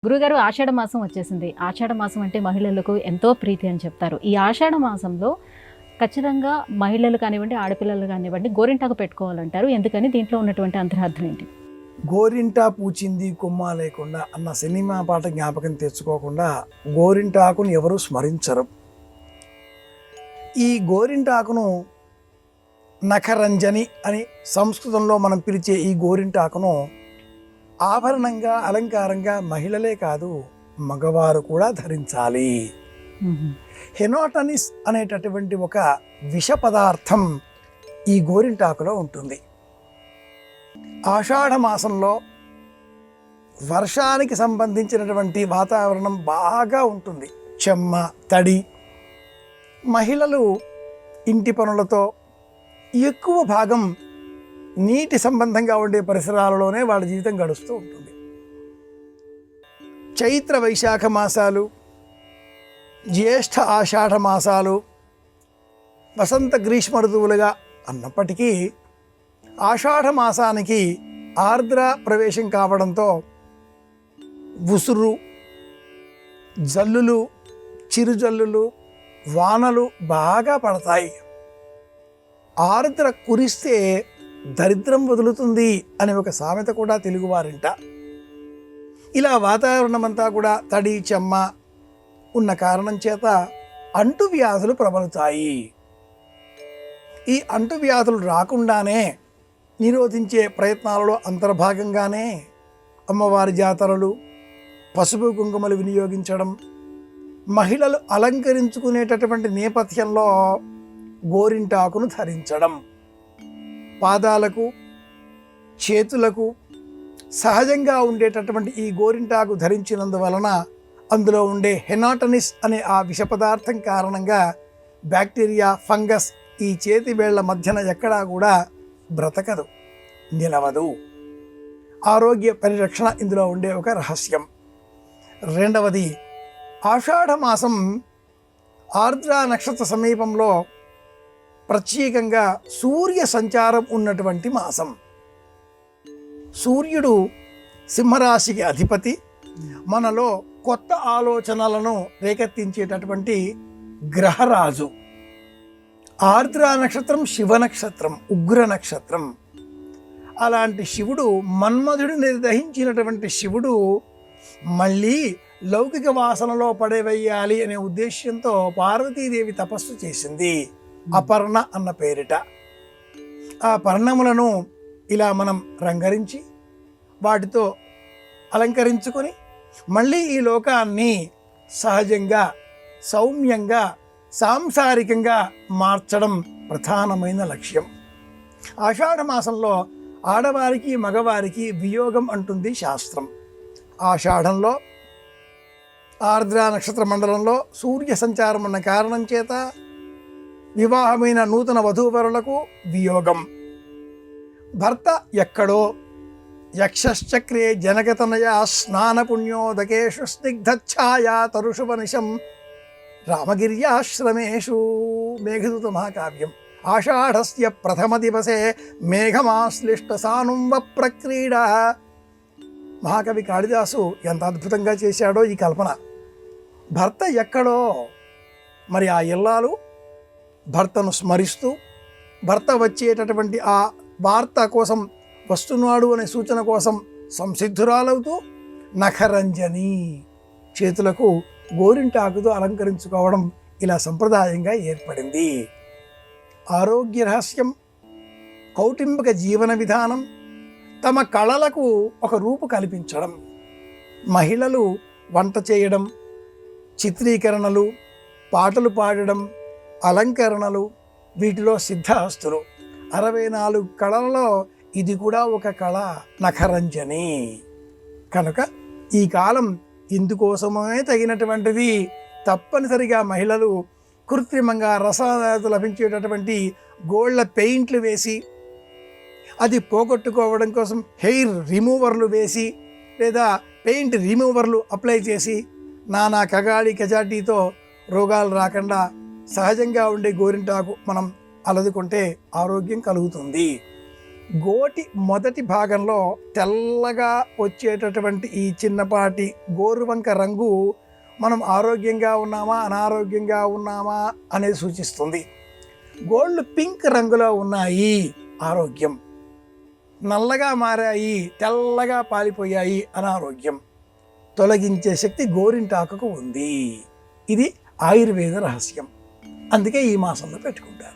గురుగారు, ఆషాఢ మాసం వచ్చేసింది. ఆషాఢ మాసం అంటే మహిళలకు ఎంతో ప్రీతి అని చెప్తారు. ఈ ఆషాఢ మాసంలో ఖచ్చితంగా మహిళలు కానివ్వండి, ఆడపిల్లలు కానివ్వండి గోరింటాకు పెట్టుకోవాలంటారు. ఎందుకని? దీంట్లో ఉన్నటువంటి అంతరార్థం ఏంటి? గోరింటా పూచింది కొమ్మ లేకుండా అన్న సినిమా పాట జ్ఞాపకం తెచ్చుకోకుండా గోరింటాకును ఎవరు స్మరించరు. ఈ గోరింటాకును నఖరంజని అని సంస్కృతంలో మనం పిలిచే ఈ గోరింటాకును ఆభరణంగా అలంకారంగా మహిళలే కాదు మగవారు కూడా ధరించాలి. హెనాటనిస్ అనేటటువంటి ఒక విష పదార్థం ఈ గోరింటాకులో ఉంటుంది. ఆషాఢ మాసంలో వర్షానికి సంబంధించినటువంటి వాతావరణం బాగా ఉంటుంది. చెమ్మ, తడి. మహిళలు ఇంటి పనులతో ఎక్కువ భాగం నీటి సంబంధంగా ఉండే పరిసరాలలోనే వాళ్ళ జీవితం గడుస్తూ ఉంటుంది. చైత్ర వైశాఖ మాసాలు, జ్యేష్ఠ ఆషాఢ మాసాలు వసంత గ్రీష్మ ఋతువులుగా అన్నప్పటికీ ఆషాఢ మాసానికి ఆర్ద్ర ప్రవేశం కావడంతో ఉసురు, జల్లులు, చిరుజల్లులు, వానలు బాగా పడతాయి. ఆర్ద్ర కురిస్తే దరిద్రం వదులుతుంది అనే ఒక సామెత కూడా తెలుగువారింట. ఇలా వాతావరణం అంతా కూడా తడి, చెమ్మ ఉన్న కారణం చేత అంటువ్యాధులు ప్రబలుతాయి. ఈ అంటువ్యాధులు రాకుండానే నిరోధించే ప్రయత్నాలలో అంతర్భాగంగానే అమ్మవారి జాతరలు, పసుపు కుంకుమలు వినియోగించడం, మహిళలు అలంకరించుకునేటటువంటి నేపథ్యంలో గోరింటాకును ధరించడం, పాదాలకు, చేతులకు సహజంగా ఉండేటటువంటి ఈ గోరింటాకు ధరించినందువలన అందులో ఉండే హెనాటనిస్ అనే ఆ విష పదార్థం కారణంగా బ్యాక్టీరియా, ఫంగస్ ఈ చేతి వేళ్ల మధ్యన ఎక్కడా కూడా బ్రతకదు, నిలవదు. ఆరోగ్య పరిరక్షణ ఇందులో ఉండే ఒక రహస్యం. రెండవది, ఆషాఢ మాసం ఆర్ద్ర నక్షత్ర సమీపంలో ప్రత్యేకంగా సూర్య సంచారం ఉన్నటువంటి మాసం. సూర్యుడు సింహరాశికి అధిపతి. మనలో కొత్త ఆలోచనలను రేకెత్తించేటటువంటి గ్రహరాజు. ఆర్ద్ర నక్షత్రం శివ నక్షత్రం, ఉగ్ర నక్షత్రం. అలాంటి శివుడు, మన్మధుడిని దహించినటువంటి శివుడు మళ్ళీ లౌకిక వాసనలో పడవేయాలి అనే ఉద్దేశ్యంతో పార్వతీదేవి తపస్సు చేసింది, అపర్ణ అన్న పేరిట. ఆ పర్ణములను ఇలా మనం రంగరించి వాటితో అలంకరించుకొని మళ్ళీ ఈ లోకాన్ని సహజంగా, సౌమ్యంగా, సాంసారికంగా మార్చడం ప్రధానమైన లక్ష్యం. ఆషాఢ మాసంలో ఆడవారికి, మగవారికి వియోగం అంటుంది శాస్త్రం. ఆషాఢంలో ఆర్ద్ర నక్షత్ర మండలంలో సూర్య సంచారం ఉన్న కారణం చేత వివాహమైన నూతన వధూవరులకు వియోగం. భర్త ఎక్కడో యక్షశ్చక్రే జనకతనయా స్నానపుణ్యోదకేషు స్నిగ్ధఛాయా తరుషువనిశం రామగిర్యాశ్రమేషు. మేఘదూత మహాకావ్యం. ఆషాఢస్య ప్రథమ దివసే మేఘమాశ్లిష్ట సానుంవ ప్రక్రీడ. మహాకవి కాళిదాసు ఎంత అద్భుతంగా చేశాడో ఈ కల్పన. భర్త ఎక్కడో, మరి ఆ ఇల్లాలు భర్తను స్మరిస్తూ భర్త వచ్చేటటువంటి ఆ వార్త కోసం వస్తున్నాడు అనే సూచన కోసం సంసిద్ధురాలవుతూ నఖరంజని, చేతులకు గోరింటాకుతో అలంకరించుకోవడం ఇలా సంప్రదాయంగా ఏర్పడింది. ఆరోగ్య రహస్యం, కౌటుంబిక జీవన విధానం, తమ కళలకు ఒక రూపు కల్పించడం. మహిళలు వంట చేయడం, చిత్రీకరణలు, పాటలు పాడడం, అలంకరణలు, వీటిలో సిద్ధహస్తులు. 64 కళలలో ఇది కూడా ఒక కళ, నఖరంజని. కనుక ఈ కాలం ఇందుకోసమే తగినటువంటిది. తప్పనిసరిగా మహిళలు కృత్రిమంగా రసాయనాలతో లభించేటటువంటి గోళ్ళ పెయింట్లు వేసి, అది పోగొట్టుకోవడం కోసం హెయిర్ రిమూవర్లు వేసి, లేదా పెయింట్ రిమూవర్లు అప్లై చేసి నానా కగాళి కజాటీతో రోగాలు రాకుండా సహజంగా ఉండే గోరింటాకు మనం అలదుకుంటే ఆరోగ్యం కలుగుతుంది. గోటి మొదటి భాగంలో తెల్లగా వచ్చేటటువంటి ఈ చిన్నపాటి గోరువంక రంగు మనం ఆరోగ్యంగా ఉన్నామా అనారోగ్యంగా ఉన్నామా అనేది సూచిస్తుంది. గోళ్ళు పింక్ రంగులో ఉన్నాయి, ఆరోగ్యం. నల్లగా మారాయి, తెల్లగా పాలిపోయాయి, అనారోగ్యం. తొలగించే శక్తి గోరింటాకుకు ఉంది. ఇది ఆయుర్వేద రహస్యం. అందుకే ఈ మాసంలో పెట్టుకుంటారు.